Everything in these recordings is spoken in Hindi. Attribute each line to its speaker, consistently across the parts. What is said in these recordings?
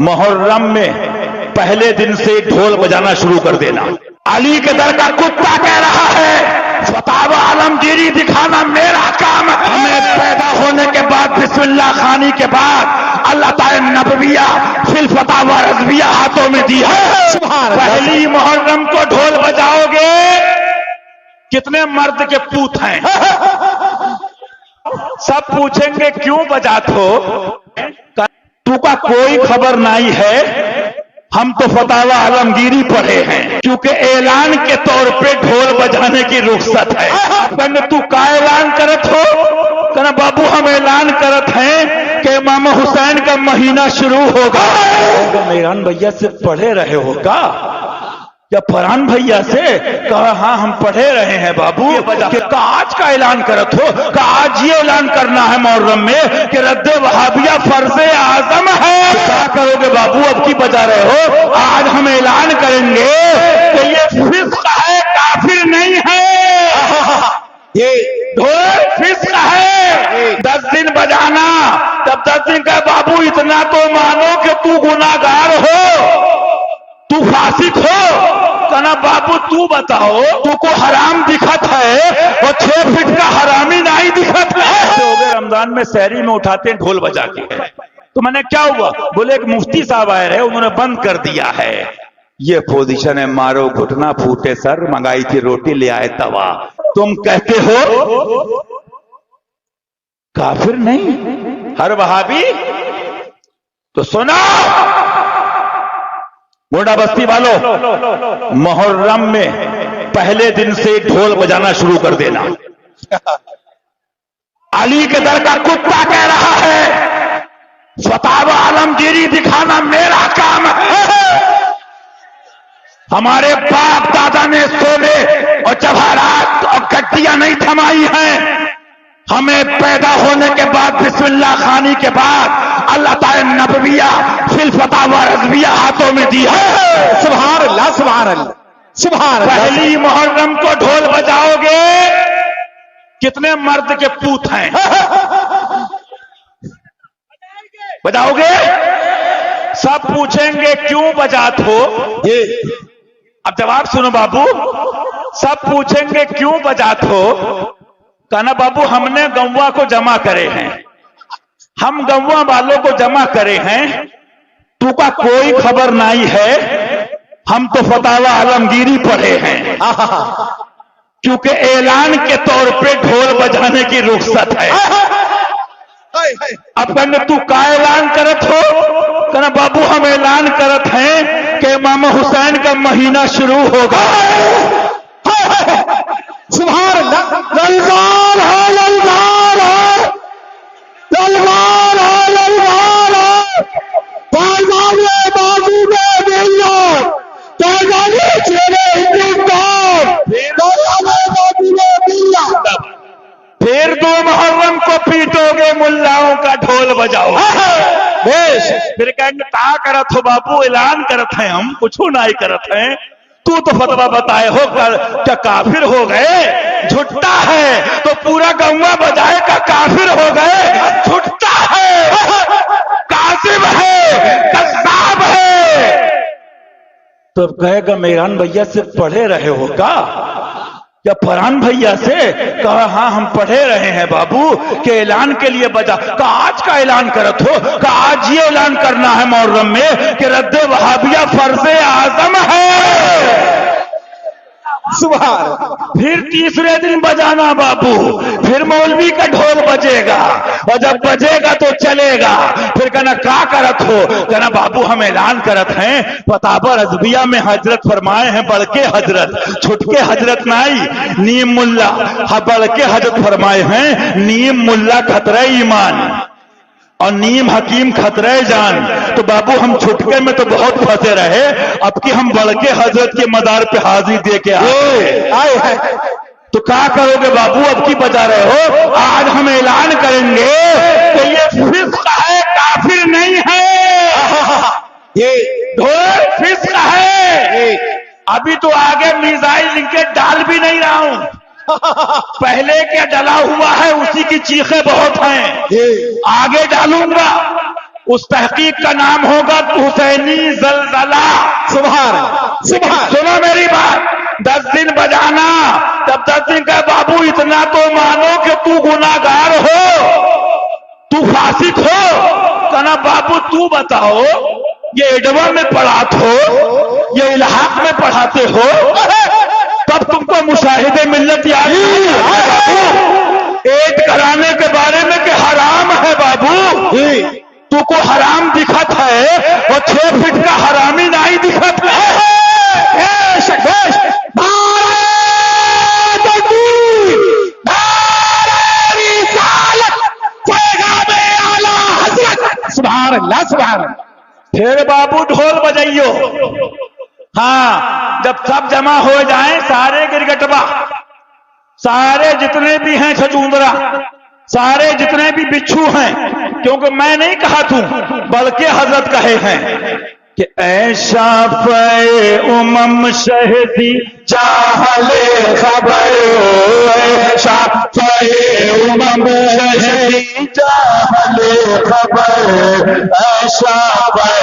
Speaker 1: मुहर्रम में पहले दिन से ढोल बजाना शुरू कर देना। अली के दर का कुत्ता कह रहा है फतावा आलमगीरी दिखाना मेरा काम है। हमें पैदा होने के बाद बिस्मिल्लाह खानी के बाद अल्लाह ताला नबविया फिल फतावा रज़विया हाथों में दी है। पहली मुहर्रम को ढोल बजाओगे, कितने मर्द के पूत हैं? सब पूछेंगे क्यों बजाते हो? तू का कोई खबर नहीं है, हम तो फतावा आलमगीरी पढ़े हैं, क्योंकि ऐलान के तौर पे ढोल बजाने की रुख्सत है। कहने तू का ऐलान करत हो? कहना बाबू हम ऐलान करत हैं कि इमाम हुसैन का महीना शुरू होगा। मेरान भैया से पढ़े रहे हो का? या फरहान भैया से? कहा हाँ हम पढ़े रहे हैं बाबू। कि आज का ऐलान करत हो? कि आज ये ऐलान करना है मुहर्रम में कि रद्दे वहाबिया फर्ज आजम है। क्या करोगे बाबू? अब की बजा रहे हो? आज हम ऐलान करेंगे कि ये फिस्क है, काफिर नहीं है। ये ढोल फिस्क है। 10 दिन बजाना, तब 10 दिन का बाबू इतना तो मानो कि तू गुनाहगार हो, तू फासिक हो। कहना बाबू तू बताओ, तू को हराम दिखत है और 6 फीट का हरामी नहीं दिखत है। हो गए रमजान में शहरी में उठाते हैं ढोल बजा के। तो मैंने क्या हुआ? बोले एक मुफ्ती साहब आए रहे, उन्होंने बंद कर दिया है। ये पोजीशन है, मारो घुटना फूटे सर, मंगाई थी रोटी ले आए तवा। तुम कहते हो काफिर नहीं हर वहाबी? तो सुना गोंडा बस्ती वालों, मुहर्रम में पहले दिन से ढोल बजाना शुरू कर देना। अली के दर का कुत्ता कह रहा है फतावा आलमगीरी दिखाना मेरा काम है। हमारे बाप दादा ने सोने और जवाहरात और गड्डियां नहीं थमाई हैं। हमें पैदा होने के बाद बिस्मिल्लाह खानी के बाद अल्लाह ताला नबविया फिल फतावा रज़विया हाथों में दी है। सुभान अल्लाह, सुभान अल्लाह, सुभान अल्लाह। पहली मुहर्रम को ढोल बजाओगे, कितने मर्द के पूत हैं? बजाओगे? सब पूछेंगे क्यों बजाते हो? ये अब जवाब सुनो बाबू। सब पूछेंगे क्यों बजाते हो? कहना बाबू हमने गौवा को जमा करे हैं, हम गौवा वालों को जमा करे हैं, तू का कोई खबर नहीं है, हम तो फतावा आलमगीरी पढ़े हैं, क्योंकि ऐलान के तौर पे ढोल बजाने की रुख्सत है। अब कहने तू का ऐलान करत हो? कहना बाबू हम ऐलान करत हैं कि इमाम हुसैन का महीना शुरू होगा। सुभान अल्लाह, ललकार है, ललकार है, ललकार है, ललकार है। बाज़ारे बाजू में मिलो, ताज़ाने चेहरे हिंदुस्तान, ताज़ाने बाजू में मिलो। फिर 2 मुहर्रम को पीटोगे, मुल्लाओं का ढोल बजाओ। बेश फिर कहेंगे ता करत हो बाबू? ऐलान करत हैं हम, कुछ नहीं करत हैं। तू तो फतवा बताए हो क्या काफिर हो गए? झुट्टा है तो पूरा गौवा बजाए का काफिर हो गए? झुट्टा है, कासिब है, कज़्ज़ाब है। तो कहेगा मेरान भैया से पढ़े रहे हो का? या फरहान भैया से? कहा हाँ हम पढ़े रहे हैं बाबू कि ऐलान के लिए बजा। का आज का ऐलान करत हो? का आज ये ऐलान करना है मुहर्रम में कि रद्दे वहाबिया फर्ज आजम है। सुभान। फिर तीसरे दिन बजाना बाबू, फिर मौलवी का ढोल बजेगा और जब बजेगा तो चलेगा। फिर कहना क्या करत हो? कहना बाबू हम ऐलान करत हैं फतावा रज़विया में हजरत फरमाए हैं बड़के हजरत, छुटके हजरत नहीं, नीम मुल्ला। हाँ बड़के हजरत फरमाए हैं नीम मुल्ला खतरे ईमान और नीम हकीम खतरे जान। तो बाबू हम छुटके में तो बहुत फंसे रहे, अब कि हम बड़के हजरत के मदार पे हाजिर दे के आए। तो क्या करोगे बाबू? अब की बजा रहे हो? आज हम ऐलान करेंगे कि ये फिस्क है, काफिर नहीं है। ये ढोल फिस्क है। अभी तो आगे मिसाइल इनके डाल भी नहीं रहा हूं, पहले क्या डला हुआ है उसी की चीखें बहुत हैं, आगे डालूंगा उस तहकीक का नाम होगा हुसैनी जलजला।
Speaker 2: सुभान सुभान।
Speaker 1: सुनो मेरी बात, 10 दिन बजाना, तब 10 दिन का बाबू इतना तो मानो कि तू गुनाहगार हो, तू फासिक हो। कहना बाबू तू बताओ, ये एडवा में पढ़ाते हो, ये इलाहाक में पढ़ाते हो, तब तुमको मुशाहिदे मिल्लत याद एड कराने के बारे में कि हराम है बाबू, तुमको हराम दिखत है और 6 फीट का हरामी नहीं दिखत है।
Speaker 2: सुभान अल्लाह सुभान।
Speaker 1: फिर बाबू ढोल बजाइयो। हाँ, जब सब जमा हो जाए सारे गिरगटवा, सारे जितने भी हैं छचूंदरा, सारे जितने भी बिच्छू हैं, क्योंकि मैं नहीं कहा तू बल्कि हजरत कहे हैं कि ऐसा फे उमम शहदी चाहले खबर, ऐसा फे उमम शहदी चाहले खबर, ऐसा फे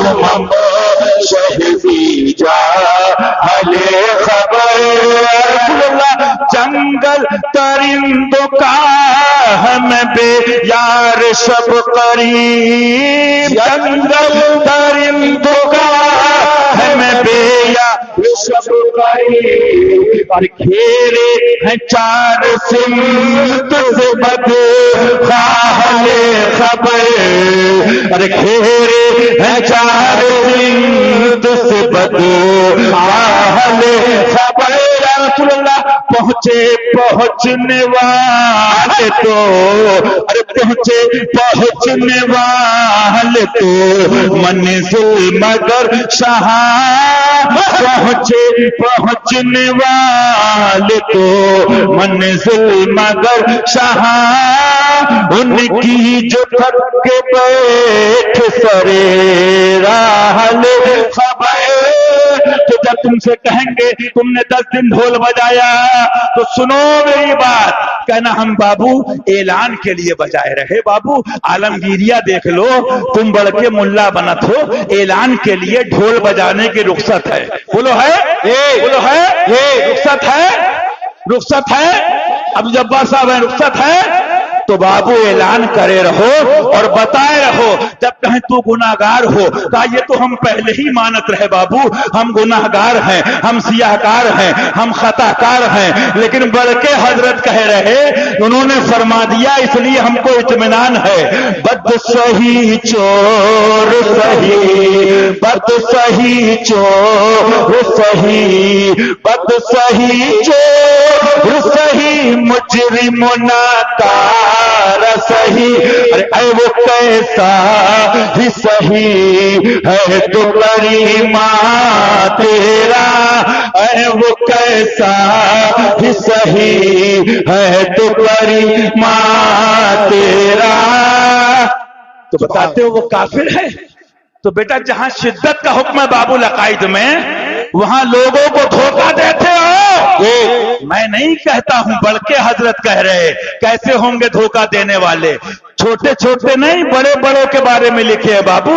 Speaker 1: उमम शहदी चाहले खबर। जंगल तरिंदों का हम बे यार सब करीब, जंगल तरिंदों का हम बे यार सब करीब, और घेरे हैं 4 सिमत से बदखाले खबर, अरे घेरे हैं 4 सिमत से बदखाले खबर। पहुंचने वाले तो, अरे पहुंचने वाले तो मंजिल मगर शाह, पहुंचने वाले तो मंजिल मगर शाह, उनकी जो थक के बैठ सरे राहले खबर। तो जब तुमसे कहेंगे तुमने 10 दिन ढोल बजाया, तो सुनो मेरी बात, कहना हम बाबू ऐलान के लिए बजाए रहे। बाबू आलमगीरिया देख लो, तुम बढ़ के मुल्ला बनत हो, ऐलान के लिए ढोल बजाने की रुख्सत है। बोलो है, बोलो है, रुख्सत है, रुख्सत है। अब जब्बार साहब है, रुख्सत है तो बाबू ऐलान करे रहो और बताए रहो। जब कहें तू गुनाहगार हो, कहा ये तो हम पहले ही मानत रहे बाबू, हम गुनाहगार हैं, हम सियाहकार हैं, हम खताकार हैं, लेकिन बढ़ के हजरत कह रहे, उन्होंने फरमा दिया इसलिए हमको इत्मीनान है। बद सही चोर सही, बद सही चोर सही, बद सही चोर सही, मुजरिमुना का सही, अरे वो कैसा ही सही है तो करीमा तेरा, अरे वो कैसा ही सही है तो करीमा तेरा। तो बताते हो वो काफिर है। तो बेटा जहां शिद्दत का हुक्म है बाबुल अकाइद में, वहां लोगों को धोखा देते हो। मैं नहीं कहता हूं, बल्कि हजरत कह रहे, कैसे होंगे धोखा देने वाले? छोटे छोटे नहीं, बड़े बड़ों के बारे में लिखे है बाबू,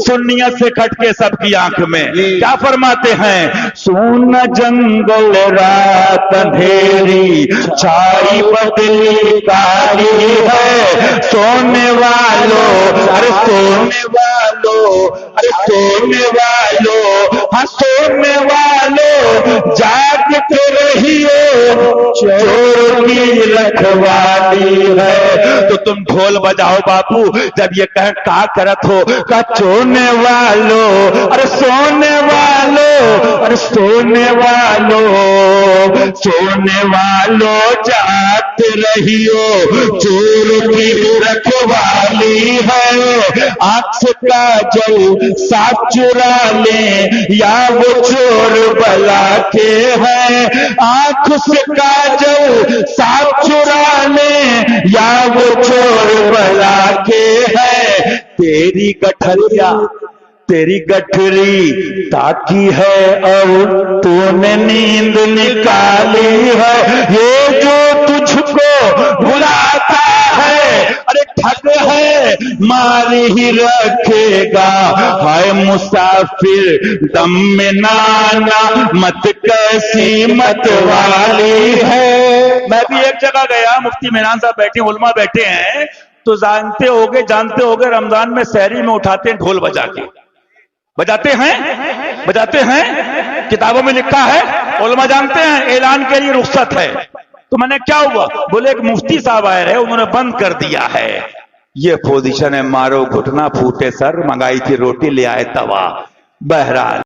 Speaker 1: सुन्नियत से खटके सबकी आंख में। क्या फरमाते हैं? सोना जंगल रात अंधेरी, छाई बदली कारी है, सोने वालों, अरे सोने वालों, अरे सोने वालों, हाँ सोने वालों, जाग के रहिए, चोर की रखवाली है। तो तुम ढोल बजाओ बापू, जब ये का करत हो, का सोने वालों, अरे सोने वालों, अरे सोने वालों, सोने वालों, जाग रहियो, चोर की रखवाली है। आंख से काजल साथ चुरा ले, या वो चोर बला के है। आंख से काजल साथ चुरा ले, या वो चोर बला के है। तेरी गठरिया, तेरी गठरी ताकी है और तूने नींद निकाली है। ये जो तुझको बुलाता है, अरे ठग है मार ही रखेगा। हाय मुसाफिर दम में नाना मत कैसी मत वाली है। मैं भी एक जगह गया, मुफ्ती मेहरान साहब बैठे, उलमा बैठे हैं, तो जानते होगे रमजान में सहरी में उठाते हैं ढोल बजा के, बजाते हैं, किताबों में लिखा है, उलमा जानते हैं ऐलान के लिए रुख्सत है। तो मैंने क्या हुआ, बोले एक मुफ्ती साहब आए रहे, उन्होंने बंद कर दिया है। ये पोजीशन है, मारो घुटना फूटे सर, मंगाई थी रोटी ले आए तवा। बहरहाल